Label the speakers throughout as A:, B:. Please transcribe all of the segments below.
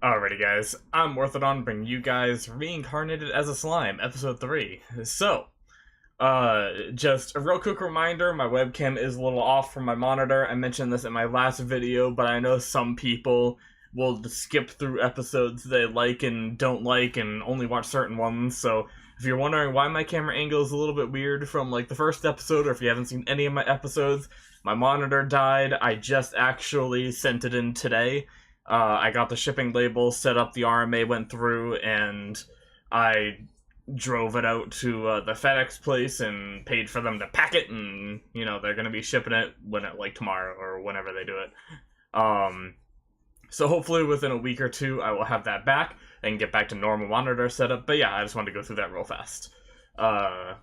A: Alrighty guys, I'm Morthadon, bringing you guys Reincarnated as a Slime, episode 3. Just a real quick reminder, my webcam is a little off from my monitor. I mentioned this in my last video, but I know some people will just skip through episodes they like and don't like and only watch certain ones, so if you're wondering why my camera angle is a little bit weird from like the first episode, or if you haven't seen any of my episodes, my monitor died. I just actually sent it in today. I got the shipping label set up, the RMA went through, and I drove it out to the FedEx place and paid for them to pack it, and, you know, they're going to be shipping it like tomorrow or whenever they do it. So hopefully within a week or two I will have that back and get back to normal monitor setup, but yeah, I just wanted to go through that real fast. I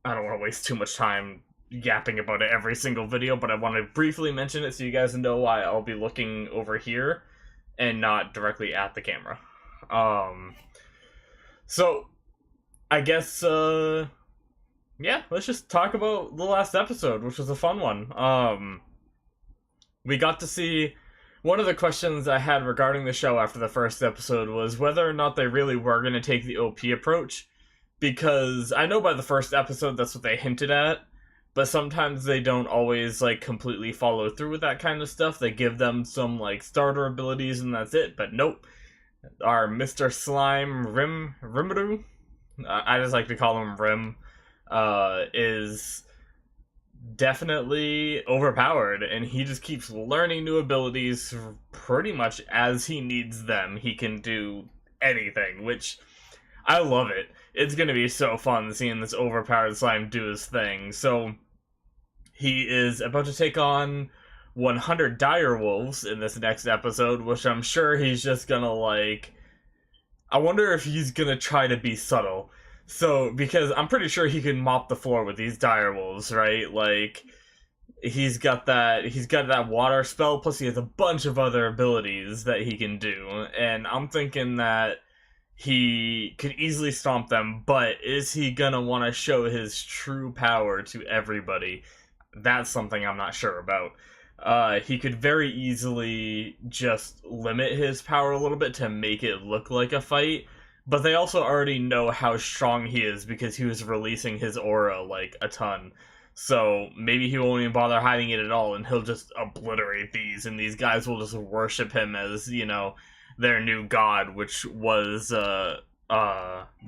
A: don't want to waste too much time yapping about it every single video, but I want to briefly mention it so you guys know why I'll be looking over here and not directly at the camera. So I guess yeah, let's just talk about the last episode, which was a fun one. We got to see one of the questions I had regarding the show after the first episode was whether or not they really were going to take the OP approach, because I know by the first episode that's what they hinted at, but sometimes they don't always, like, completely follow through with that kind of stuff. They give them some, like, starter abilities and that's it, but nope. Our Mr. Slime, Rimuru? I just like to call him Rim, is definitely overpowered, and he just keeps learning new abilities pretty much as he needs them. He can do anything, which I love it. It's gonna be so fun seeing this overpowered slime do his thing. So he is about to take on 100 dire wolves in this next episode, which I'm sure he's just gonna, like, I wonder if he's gonna try to be subtle. So, because I'm pretty sure he can mop the floor with these dire wolves, right? Like, he's got that water spell, plus he has a bunch of other abilities that he can do, and I'm thinking that he could easily stomp them, but is he gonna want to show his true power to everybody? That's something I'm not sure about. He could very easily just limit his power a little bit to make it look like a fight, but they also already know how strong he is because he was releasing his aura, like, a ton. So maybe he won't even bother hiding it at all, and he'll just obliterate these, and these guys will just worship him as, you know, their new god, which was the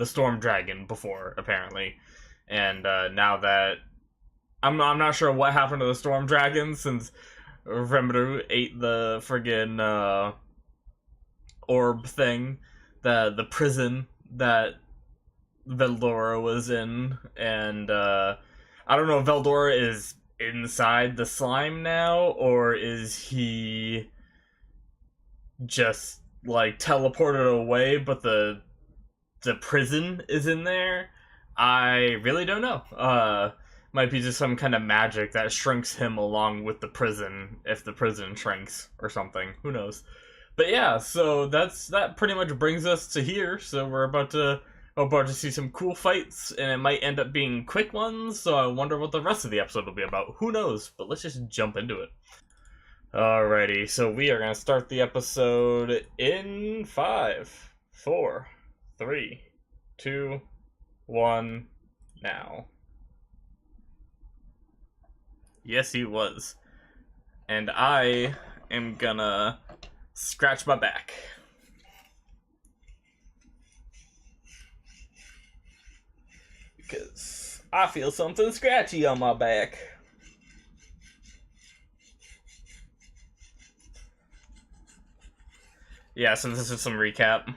A: Storm Dragon before, apparently. And now that I'm not sure what happened to the Storm Dragon, since Rimuru ate the friggin' orb thing, the prison that Veldora was in, and I don't know if Veldora is inside the slime now, or is he just, like, teleported away, but the prison is in there? I really don't know. Might be just some kind of magic that shrinks him along with the prison, if the prison shrinks or something. Who knows? But yeah, so that pretty much brings us to here. So we're about to see some cool fights, and it might end up being quick ones. So I wonder what the rest of the episode will be about. Who knows? But let's just jump into it. Alrighty, so we are gonna start the episode in 5, 4, 3, 2, 1, now. Yes, he was. And I am gonna scratch my back. Because I feel something scratchy on my back. Yeah, so this is some recap,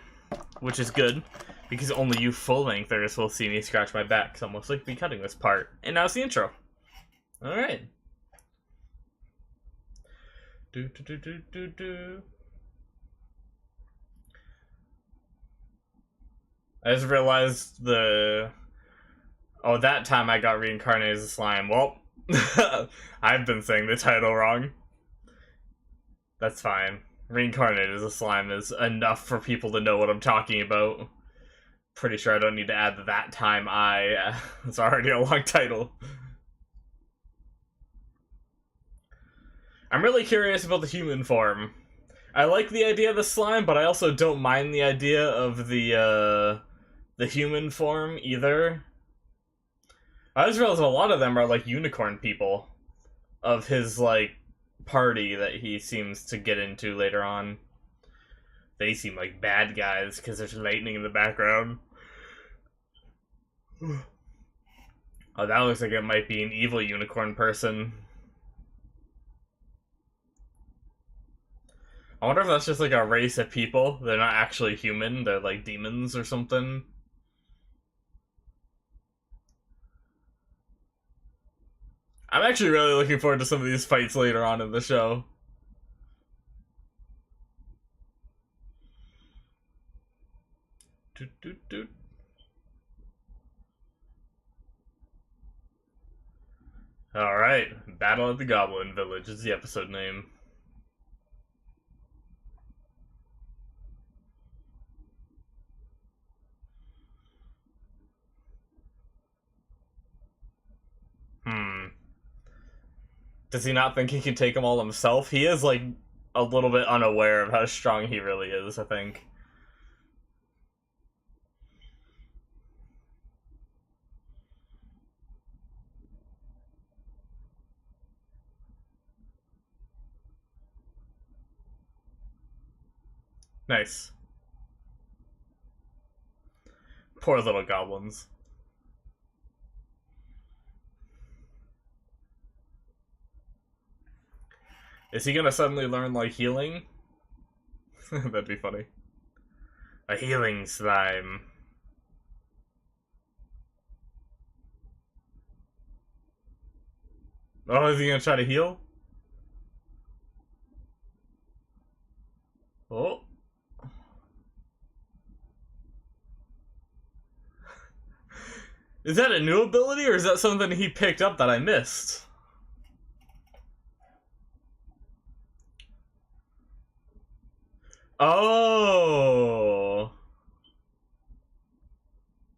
A: which is good, because only you full-lengthers will see me scratch my back, so I'm most likely cutting this part. And now it's the intro. Alright. I just realized that time I got reincarnated as a slime. Well, I've been saying the title wrong. That's fine. Reincarnated as a slime is enough for people to know what I'm talking about. Pretty sure I don't need to add that time it's already a long title. I'm really curious about the human form. I like the idea of the slime, but I also don't mind the idea of the human form either. I just realized a lot of them are like unicorn people of his like party that he seems to get into later on. They seem like bad guys because there's lightning in the background. Oh, that looks like it might be an evil unicorn person. I wonder if that's just like a race of people. They're not actually human, they're like demons or something. I'm actually really looking forward to some of these fights later on in the show. Doot, doot, doot. Alright, Battle at the Goblin Village is the episode name. Hmm. Does he not think he can take them all himself? He is, like, a little bit unaware of how strong he really is, I think. Nice. Poor little goblins. Is he gonna suddenly learn, like, healing? That'd be funny. A healing slime. Oh, is he gonna try to heal? Oh. Is that a new ability, or is that something he picked up that I missed? Oh.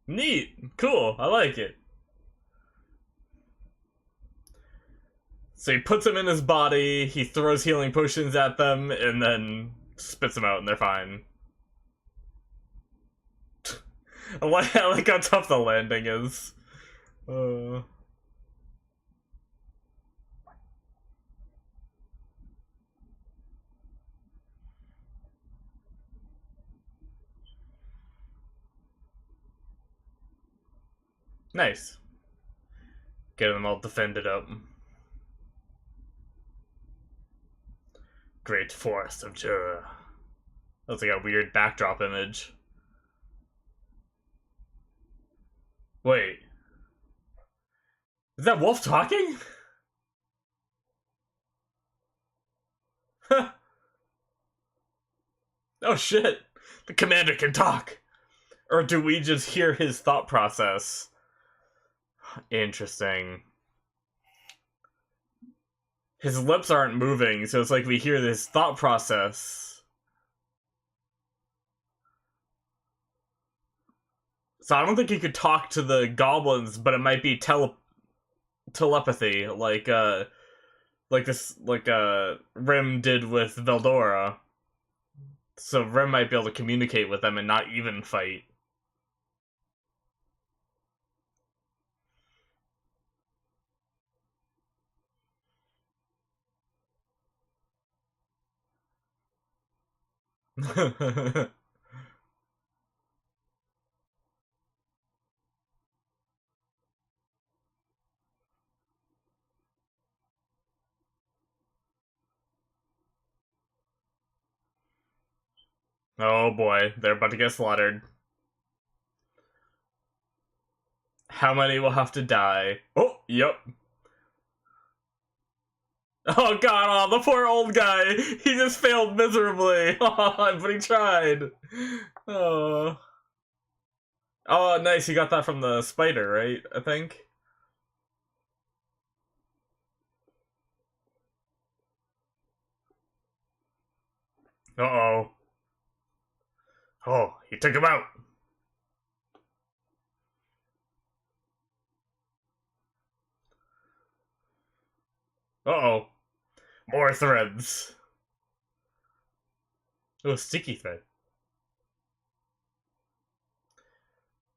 A: Neat. Cool. I like it. So he puts them in his body, he throws healing potions at them, and then spits them out, and they're fine. I like how tough the landing is. Uh... Nice. Getting them all defended up. Great Forest of Jura. That's like a weird backdrop image. Wait. Is that Wolf talking? Oh shit. The commander can talk. Or do we just hear his thought process? Interesting. His lips aren't moving, so it's like we hear this thought process. So I don't think he could talk to the goblins, but it might be telepathy, like this, Rim did with Veldora. So Rim might be able to communicate with them and not even fight. Oh boy, they're about to get slaughtered. How many will have to die? Oh, yep. Oh god, oh, the poor old guy. He just failed miserably. But he tried. Oh. Oh, nice. You got that from the spider, right? I think. Uh-oh. Oh, he took him out. Uh-oh. More threads. Oh, sticky thread.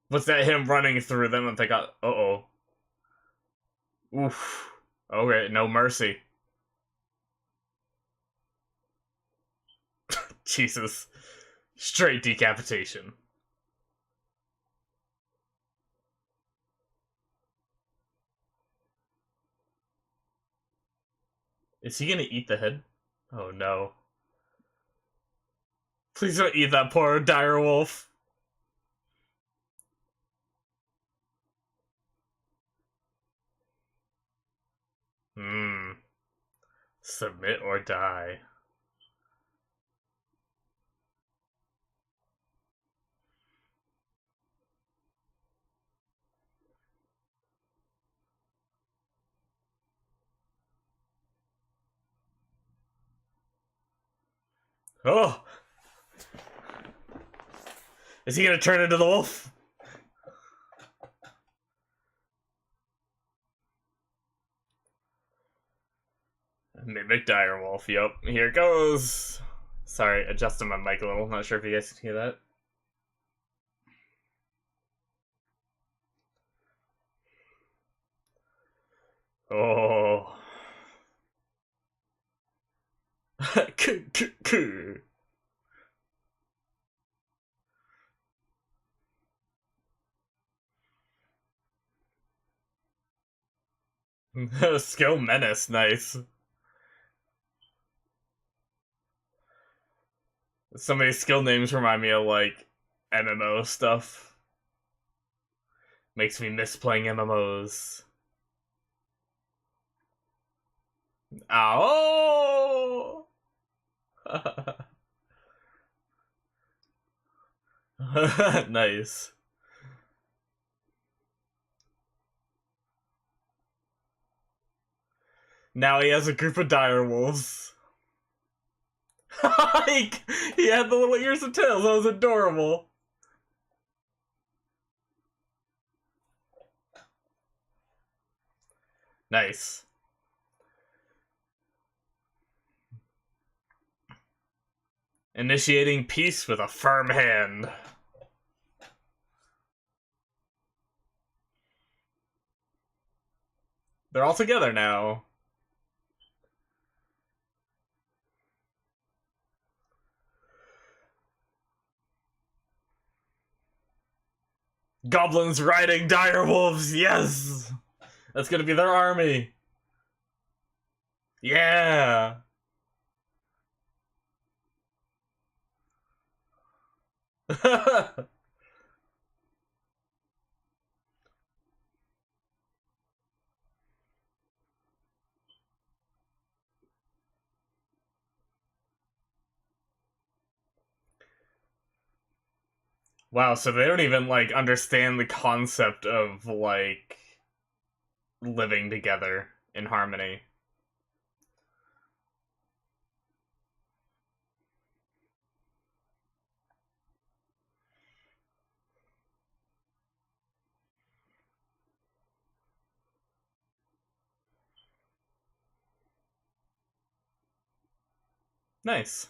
A: What's that, him running through them and they got... Uh-oh. Oof. Okay, no mercy. Jesus. Straight decapitation. Is he gonna eat the head? Oh no. Please don't eat that poor direwolf. Hmm. Submit or die. Oh! Is he gonna turn into the wolf? Mimic direwolf, yep. Here goes. Sorry, adjusting my mic a little. Not sure if you guys can hear that. Oh. Skill menace, nice. Some of these skill names remind me of like MMO stuff. Makes me miss playing MMOs. Ow! Nice. Now he has a group of direwolves. He had the little ears and tails. That was adorable. Nice. Initiating peace with a firm hand. They're all together now. Goblins riding direwolves, yes! That's gonna be their army. Yeah! Wow, so they don't even, like, understand the concept of, like, living together in harmony. Nice.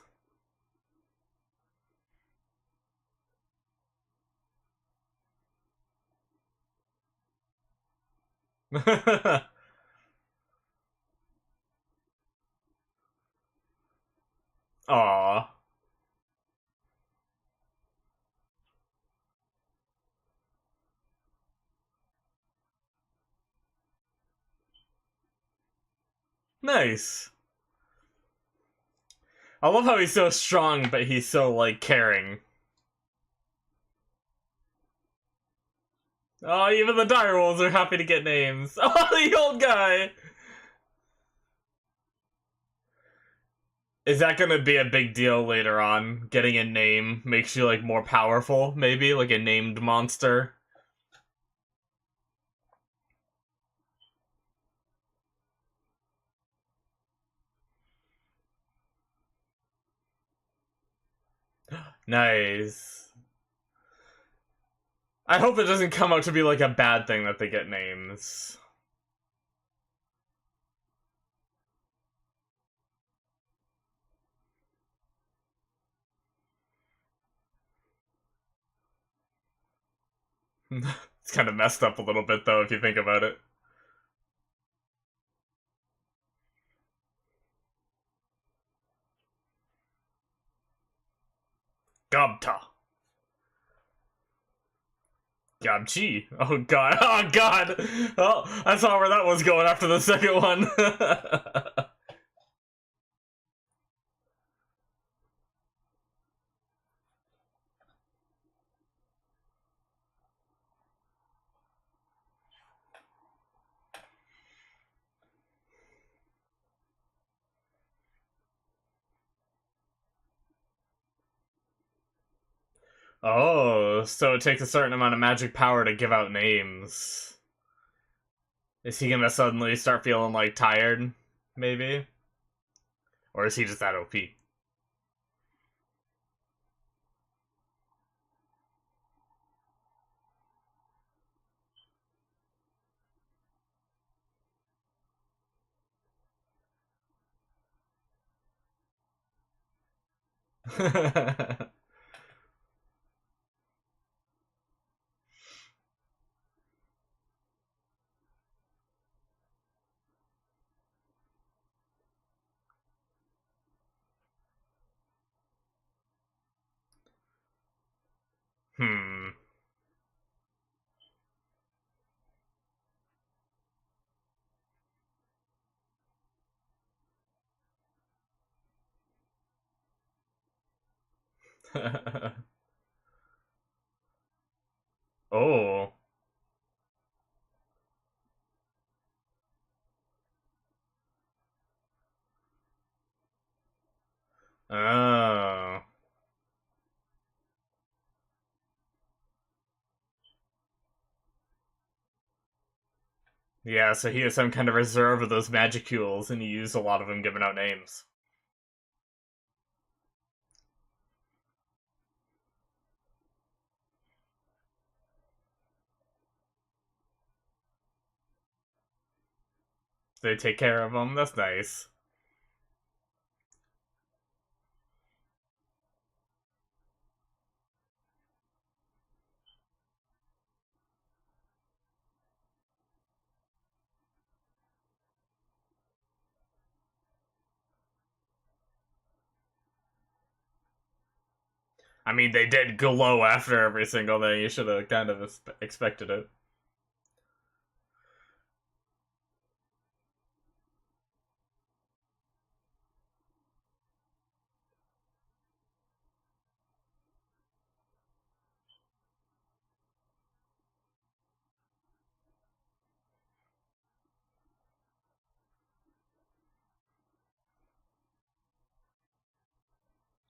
A: Aw. Nice. I love how he's so strong, but he's so, like, caring. Oh, even the direwolves are happy to get names. Oh, the old guy! Is that gonna be a big deal later on? Getting a name makes you, like, more powerful, maybe? Like a named monster? Nice. I hope it doesn't come out to be, like, a bad thing that they get names. It's kind of messed up a little bit, though, if you think about it. Gobta. Gobchi. Oh god. Oh god. Oh, I saw where that was going after the second one. Oh, so it takes a certain amount of magic power to give out names. Is he gonna suddenly start feeling like tired? Maybe? Or is he just that OP? Hmm. Oh. Oh. Yeah, so he has some kind of reserve of those magicules, and he used a lot of them giving out names. They take care of them. That's nice. I mean, they did glow after every single thing. You should have kind of expected it.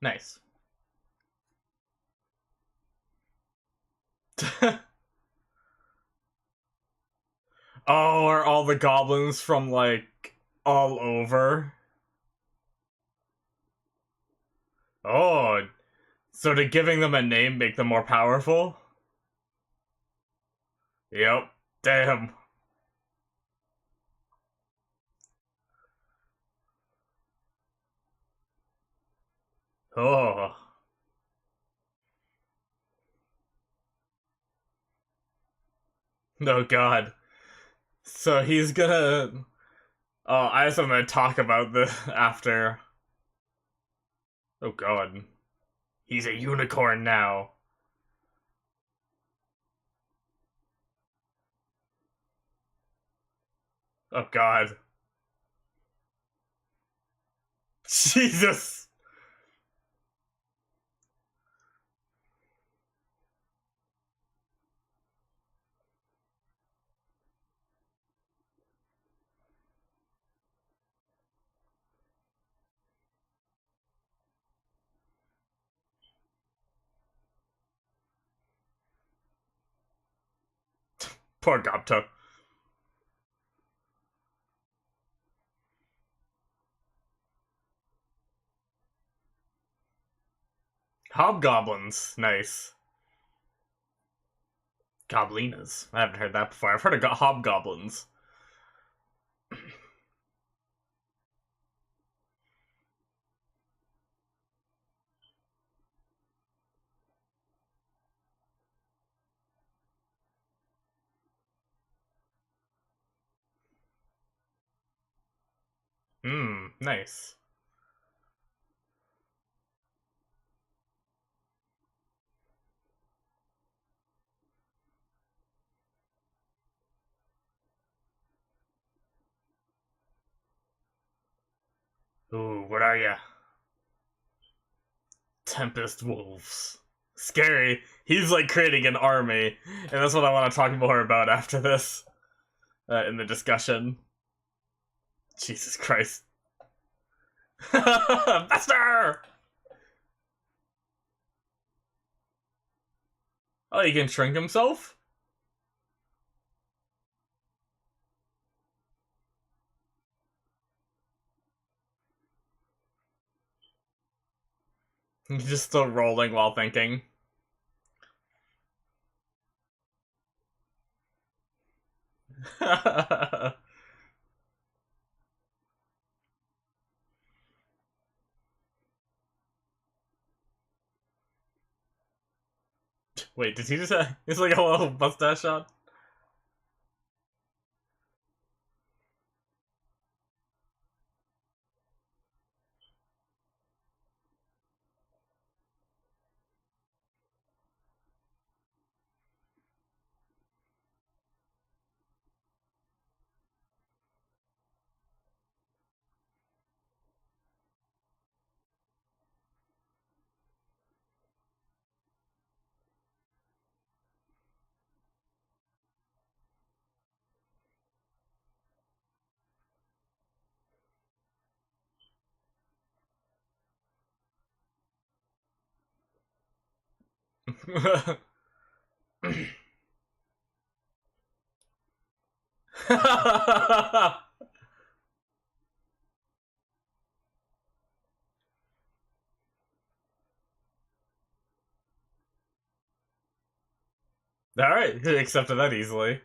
A: Nice. Oh, are all the goblins from, like, all over? Oh, so did giving them a name make them more powerful? Yep. Damn. Oh. Oh god. So he's gonna... Oh, I guess I'm gonna talk about the after. Oh god. He's a unicorn now. Oh god. Jesus. Poor Gopto. Hobgoblins. Nice. Goblinas. I haven't heard that before. I've heard of hobgoblins. Nice. Ooh, what are ya? Tempest Wolves. Scary. He's like creating an army, and that's what I want to talk more about after this in the discussion. Jesus Christ. Buster! Oh, he can shrink himself? He's just still rolling while thinking. Wait, did he just have... It's like a little mustache shot? Alright, he accepted that easily.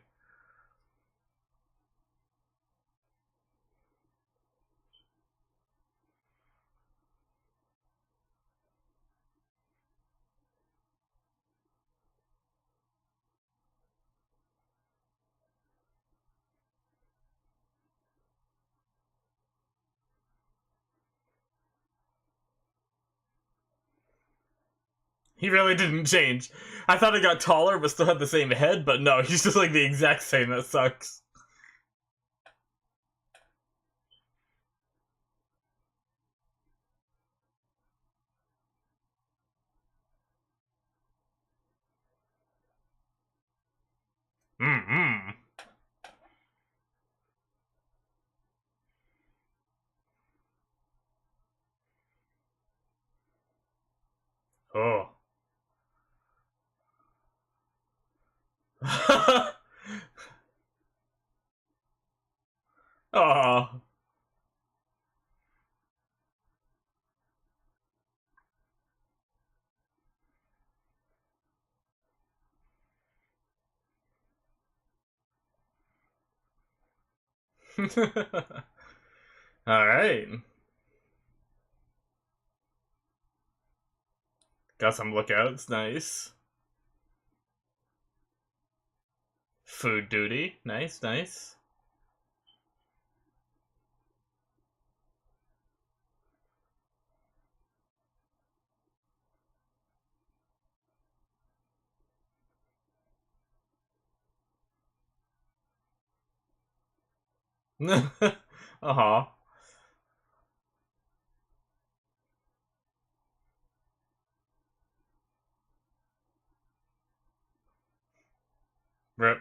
A: He really didn't change. I thought he got taller but still had the same head, but no, he's just like the exact same. That sucks. Mm-hmm. Oh. Oh. Alright. Got some lookouts, nice. Food duty, nice, nice. Uh-huh. Rip.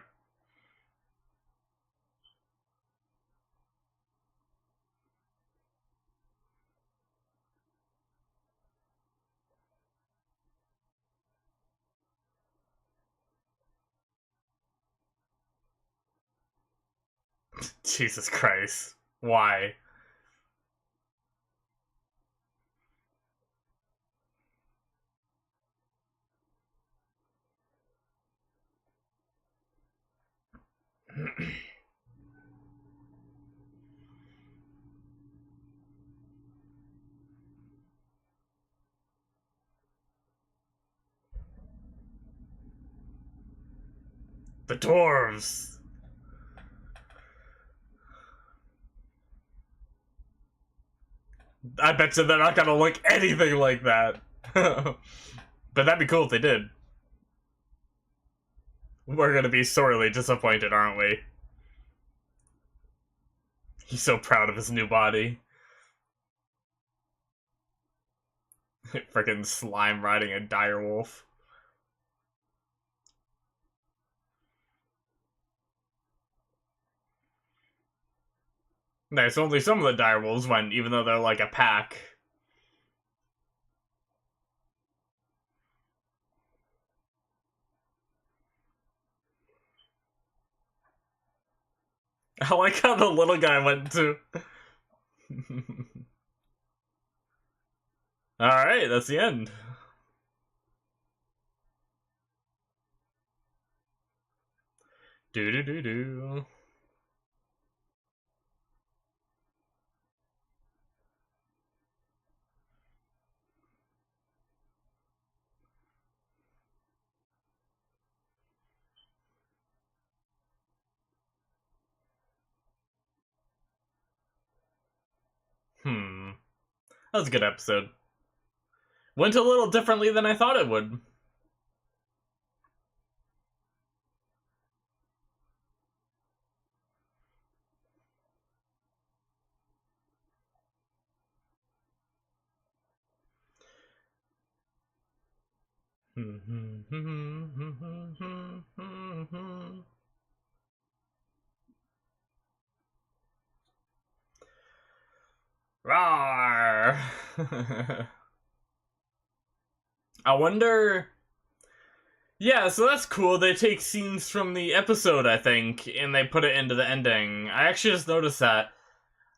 A: Jesus Christ. Why? The dwarves! I bet you they're not gonna look anything like that. But that'd be cool if they did. We're gonna be sorely disappointed, aren't we? He's so proud of his new body. Freaking slime riding a direwolf. Nice, only some of the direwolves went, even though they're like a pack. I like how the little guy went too. Alright, that's the end. Do. That was a good episode. Went a little differently than I thought it would. Rawr! I wonder... Yeah, so that's cool. They take scenes from the episode, I think, and they put it into the ending. I actually just noticed that.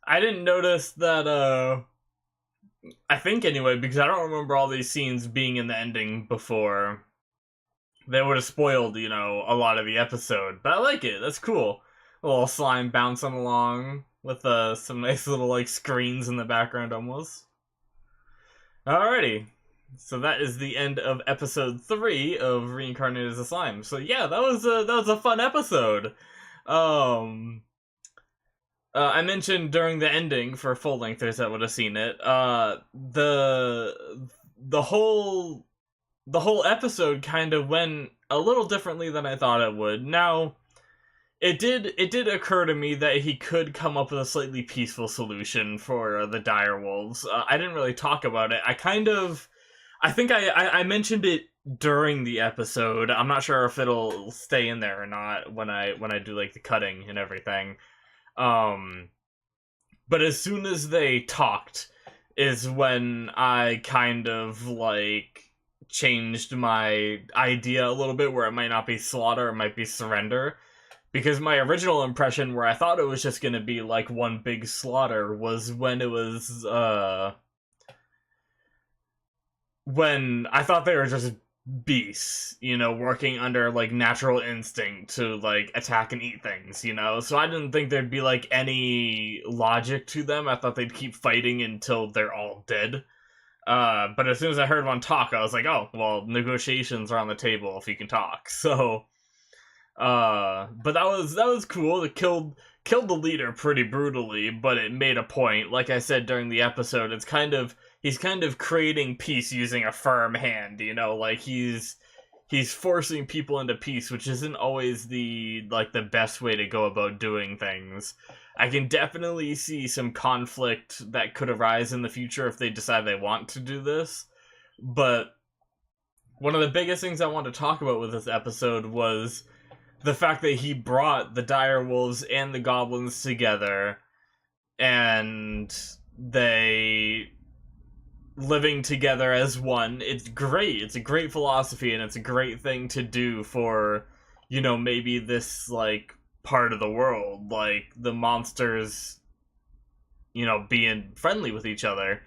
A: I didn't notice that, I think anyway, because I don't remember all these scenes being in the ending before. They would have spoiled, you know, a lot of the episode. But I like it. That's cool. A little slime bouncing along with some nice little, like, screens in the background almost. Alrighty. So that is the end of episode 3 of Reincarnated as a Slime. So yeah, that was a fun episode. I mentioned during the ending, for full-lengthers that would have seen it, the whole episode kind of went a little differently than I thought it would. Now, it did occur to me that he could come up with a slightly peaceful solution for the direwolves. I didn't really talk about it. I think I mentioned it during the episode. I'm not sure if it'll stay in there or not when I do like the cutting and everything. But as soon as they talked is when I kind of like changed my idea a little bit, where it might not be slaughter, it might be surrender. Because my original impression, where I thought it was just gonna be like one big slaughter, was when it was when I thought they were just beasts, you know, working under like natural instinct to like attack and eat things, you know. So I didn't think there'd be like any logic to them. I thought they'd keep fighting until they're all dead. But as soon as I heard one talk, I was like, oh, well, negotiations are on the table if you can talk. So but that was cool. It killed the leader pretty brutally, but it made a point. Like I said during the episode, he's kind of creating peace using a firm hand, you know, like he's forcing people into peace, which isn't always the best way to go about doing things. I can definitely see some conflict that could arise in the future if they decide they want to do this. But one of the biggest things I want to talk about with this episode was the fact that he brought the direwolves and the goblins together, and they living together as one. It's great. It's a great philosophy, and it's a great thing to do for, you know, maybe this, like, part of the world. Like, the monsters, you know, being friendly with each other.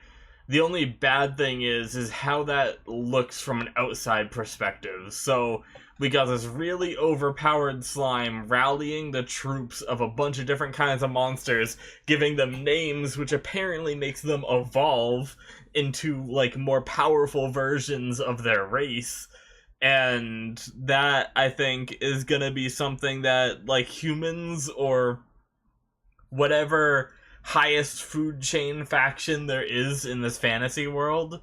A: The only bad thing is how that looks from an outside perspective. So we got this really overpowered slime rallying the troops of a bunch of different kinds of monsters, giving them names, which apparently makes them evolve into, like, more powerful versions of their race. And that, I think, is gonna be something that, like, humans or whatever highest food chain faction there is in this fantasy world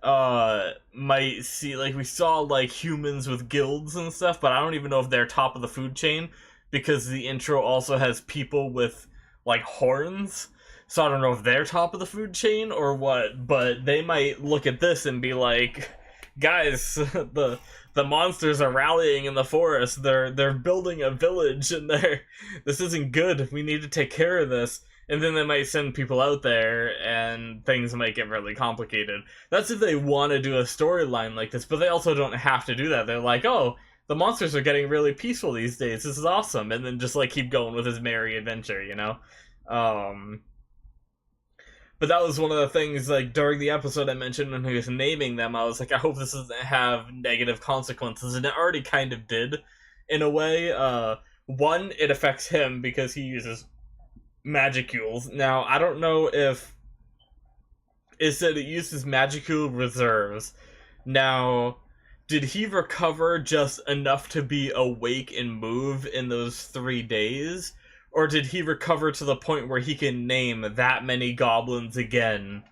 A: might see, like, we saw like humans with guilds and stuff, but I don't even know if they're top of the food chain because the intro also has people with like horns. So I don't know if they're top of the food chain or what, but they might look at this and be like, guys, the monsters are rallying in the forest. They're building a village and this isn't good. We need to take care of this. And then they might send people out there and things might get really complicated. That's if they want to do a storyline like this, but they also don't have to do that. They're like, oh, the monsters are getting really peaceful these days. This is awesome. And then just like keep going with his merry adventure, you know? But that was one of the things, like, during the episode I mentioned when he was naming them, I was like, I hope this doesn't have negative consequences, and it already kind of did, in a way. One, it affects him because he uses Magicules. Now, I don't know if it said it uses Magicule reserves. Now, did he recover just enough to be awake and move in those 3 days? Or did he recover to the point where he can name that many goblins again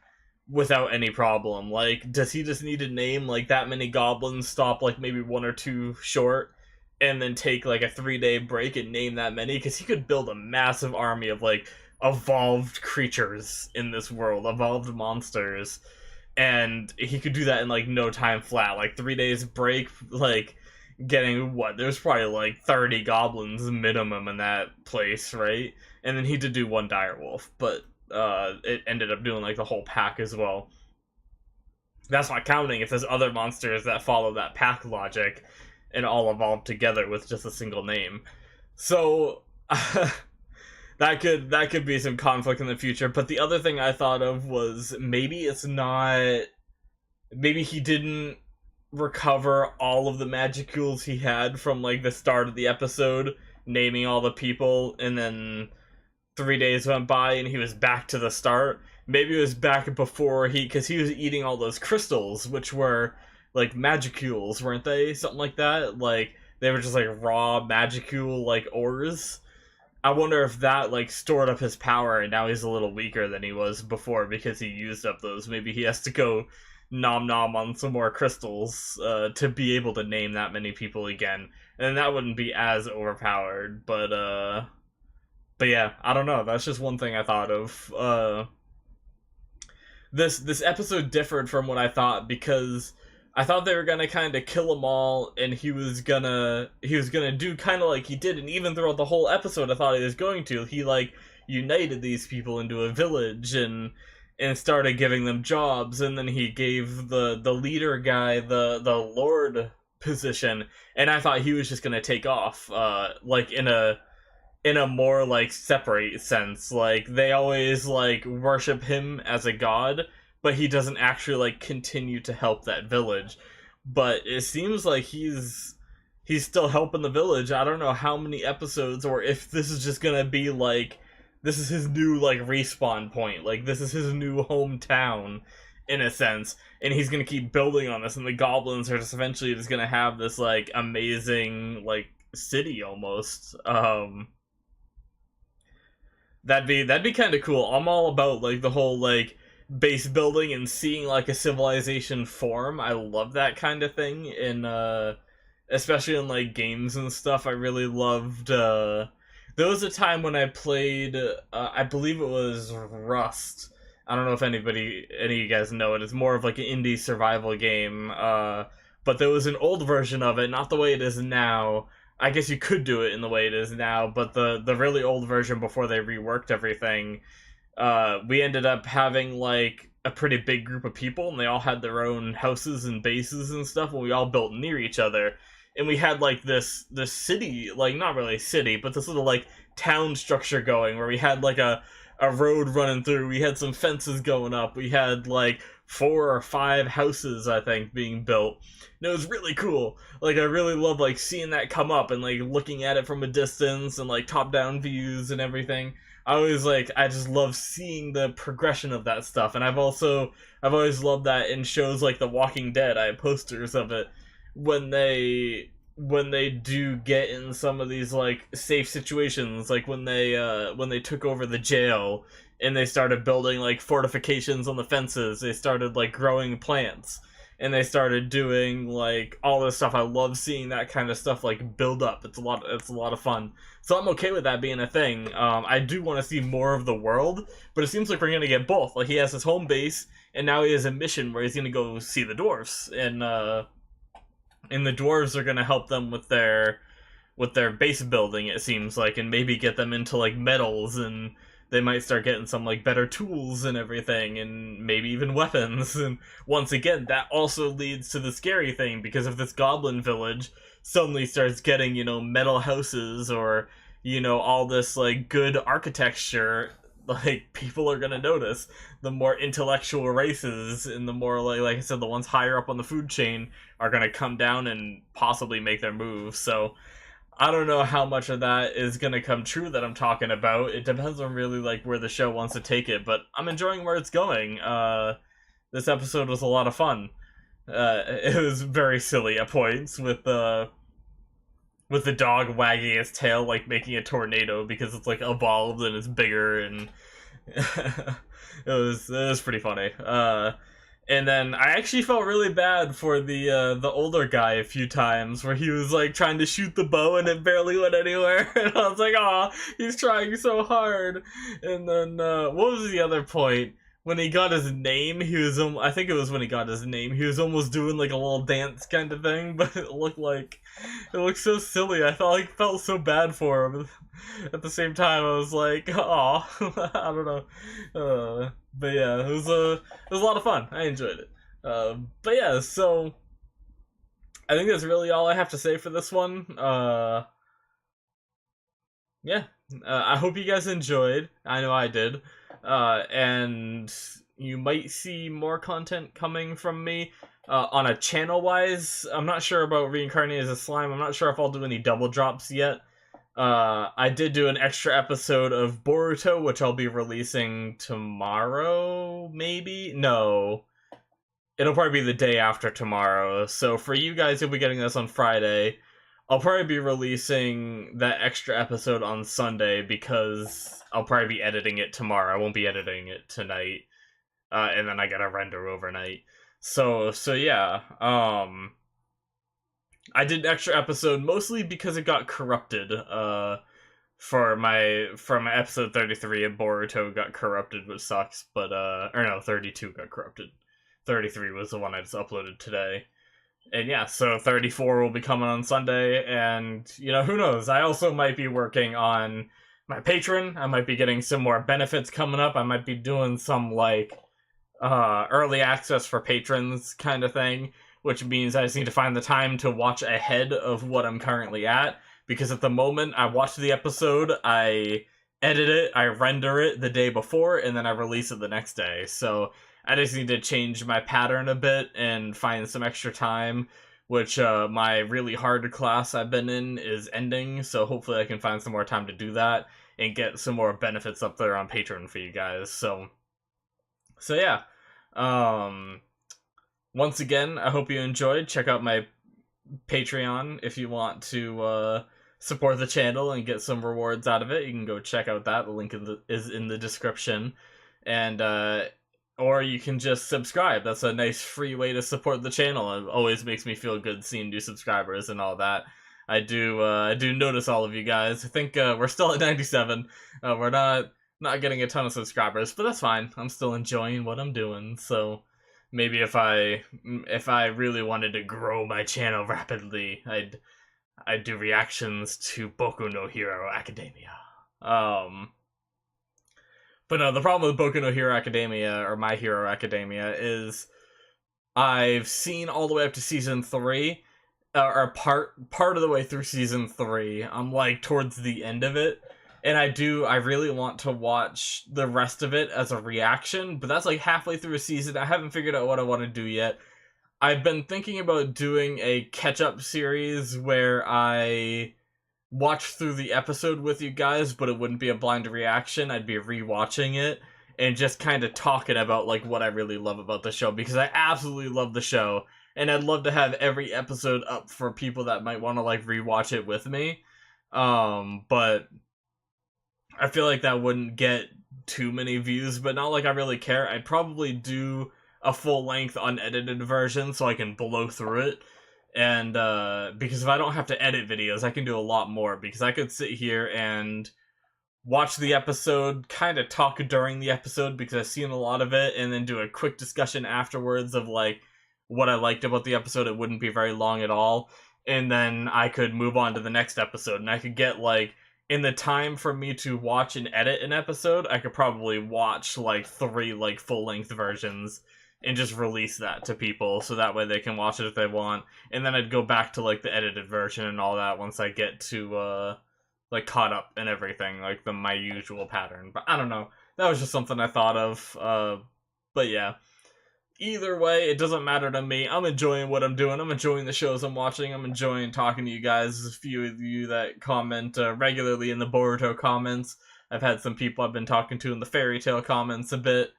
A: without any problem? Like, does he just need to name, like, that many goblins, stop, like, maybe 1 or 2 short, and then take, like, a 3-day break and name that many? Because he could build a massive army of, like, evolved creatures in this world, evolved monsters. And he could do that in, like, no time flat. Like, 3 days break, like, getting there's probably like 30 goblins minimum in that place, right? And then he did do 1 direwolf, but it ended up doing like the whole pack as well. That's not counting if there's other monsters that follow that pack logic and all evolve together with just a single name. So that could be some conflict in the future. But the other thing I thought of was maybe he didn't recover all of the Magicules he had from like the start of the episode, naming all the people, and then 3 days went by and he was back to the start. Maybe it was back before because he was eating all those crystals, which were like Magicules, weren't they? Something like that. Like they were just like raw Magicule like ores. I wonder if that like stored up his power and now he's a little weaker than he was before because he used up those. Maybe he has to go nom nom on some more crystals to be able to name that many people again, and that wouldn't be as overpowered. But yeah, I don't know. That's just one thing I thought of. This episode differed from what I thought because I thought they were gonna kind of kill them all, and he was gonna do kind of like he did, and even throughout the whole episode, I thought he was going to. He like united these people into a village and started giving them jobs, and then he gave the leader guy the lord position, and I thought he was just gonna take off, like in a more like separate sense. Like they always like worship him as a god, but he doesn't actually like continue to help that village. But it seems like he's still helping the village. I don't know how many episodes, or if this is just gonna be like, this is his new, like, respawn point. Like, this is his new hometown, in a sense. And he's gonna keep building on this, and the goblins are just eventually just gonna have this, like, amazing, like, city, almost. That'd be kind of cool. I'm all about, like, the whole, like, base building and seeing, like, a civilization form. I love that kind of thing, especially in, like, games and stuff. I really loved, there was a time when I played, I believe it was Rust. I don't know if any of you guys know it. It's more of like an indie survival game. But there was an old version of it, not the way it is now. I guess you could do it in the way it is now, but the really old version before they reworked everything, we ended up having like a pretty big group of people, and they all had their own houses and bases and stuff, and we all built near each other. And we had like this city, like not really a city, but this little like town structure going where we had like a road running through. We had some fences going up. We had like 4 or 5 houses, I think, being built. And it was really cool. Like I really love like seeing that come up and like looking at it from a distance and like top down views and everything. I just love seeing the progression of that stuff. And I've always loved that in shows like The Walking Dead. I have posters of it. When they do get in some of these like safe situations, like when they took over the jail and they started building like fortifications on the fences. They started like growing plants, and they started doing like all this stuff. I love seeing that kind of stuff like build up. It's a lot of fun. So I'm okay with that being a thing. I do want to see more of the world, but it seems like we're gonna get both. Like he has his home base, and now he has a mission where he's gonna go see the dwarves, and the dwarves are gonna help them with their base building, it seems like, and maybe get them into like metals, and they might start getting some like better tools and everything, and maybe even weapons. And once again, that also leads to the scary thing, because if this goblin village suddenly starts getting, metal houses, or all this like good architecture, like people are gonna notice. The more intellectual races, and the more like I said, the ones higher up on the food chain are gonna come down and possibly make their move. So I don't know how much of that is gonna come true that I'm talking about. It depends on really like where the show wants to take it, but I'm enjoying where it's going. This episode was a lot of fun. It was very silly at points with the dog wagging its tail, like making a tornado because it's like evolved and it's bigger, and it was pretty funny. And then I actually felt really bad for the older guy a few times, where he was like trying to shoot the bow and it barely went anywhere, and I was like, "Aw, he's trying so hard." And then what was the other point? When he got his name, I think it was when he got his name, he was almost doing like a little dance kind of thing, but it looked so silly. I felt so bad for him. At the same time, I was like, "Aw," I don't know. But yeah, it was a lot of fun. I enjoyed it. But yeah, so I think that's really all I have to say for this one. Yeah, I hope you guys enjoyed. I know I did. And you might see more content coming from me. On a channel-wise, I'm not sure about Reincarnated as a Slime. I'm not sure if I'll do any double drops yet. I did do an extra episode of Boruto, which I'll be releasing tomorrow, maybe? No. It'll probably be the day after tomorrow. So for you guys, you'll be getting this on Friday. I'll probably be releasing that extra episode on Sunday, because I'll probably be editing it tomorrow. I won't be editing it tonight. And then I gotta render overnight. So yeah. I did an extra episode mostly because it got corrupted. For my episode 33 of Boruto got corrupted, which sucks. But or no, 32 got corrupted. 33 was the one I just uploaded today. And yeah, so 34 will be coming on Sunday, and who knows? I also might be working on my Patreon. I might be getting some more benefits coming up. I might be doing some like early access for patrons kind of thing, which means I just need to find the time to watch ahead of what I'm currently at, because at the moment I watch the episode, I edit it, I render it the day before, and then I release it the next day. So I just need to change my pattern a bit and find some extra time, which my really hard class I've been in is ending, so hopefully I can find some more time to do that and get some more benefits up there on Patreon for you guys. So yeah. Once again, I hope you enjoyed. Check out my Patreon if you want to support the channel and get some rewards out of it. You can go check out that. The link is in the description. And or you can just subscribe. That's a nice free way to support the channel. It always makes me feel good seeing new subscribers and all that. I do notice all of you guys. I think we're still at 97. We're not getting a ton of subscribers, but that's fine. I'm still enjoying what I'm doing. So maybe if I really wanted to grow my channel rapidly, I'd do reactions to Boku no Hero Academia. But no, the problem with Boku no Hero Academia, or My Hero Academia, is I've seen all the way up to season 3, or part of the way through season 3. I'm like towards the end of it, and I really want to watch the rest of it as a reaction, but that's like halfway through a season. I haven't figured out what I want to do yet. I've been thinking about doing a catch-up series where I watch through the episode with you guys, but it wouldn't be a blind reaction. I'd be rewatching it and just kind of talking about like what I really love about the show, because I absolutely love the show, and I'd love to have every episode up for people that might want to like rewatch it with me. But I feel like that wouldn't get too many views, but not like I really care. I'd probably do a full-length unedited version so I can blow through it. And because if I don't have to edit videos, I can do a lot more, because I could sit here and watch the episode, kind of talk during the episode because I've seen a lot of it, and then do a quick discussion afterwards of like what I liked about the episode. It wouldn't be very long at all, and then I could move on to the next episode, and I could get like, in the time for me to watch and edit an episode, I could probably watch like 3 like full-length versions and just release that to people so that way they can watch it if they want, and then I'd go back to like the edited version and all that once I get to like caught up and everything, like my usual pattern. But I don't know, that was just something I thought of. But yeah, either way, it doesn't matter to me. I'm enjoying what I'm doing. I'm enjoying the shows I'm watching. I'm enjoying talking to you guys. There's a few of you that comment regularly in the Boruto comments. I've had some people I've been talking to in the Fairy Tail comments a bit,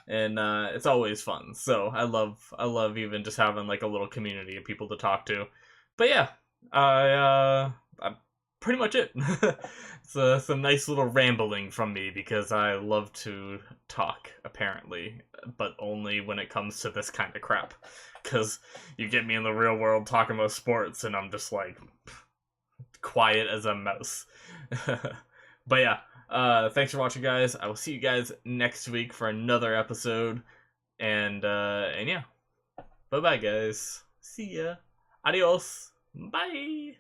A: and it's always fun. So I love even just having like a little community of people to talk to. But yeah, I pretty much it. It's some nice little rambling from me because I love to talk, apparently, but only when it comes to this kind of crap. Because you get me in the real world talking about sports, and I'm just like quiet as a mouse. But yeah, thanks for watching, guys. I will see you guys next week for another episode, and yeah, bye bye, guys. See ya. Adios. Bye.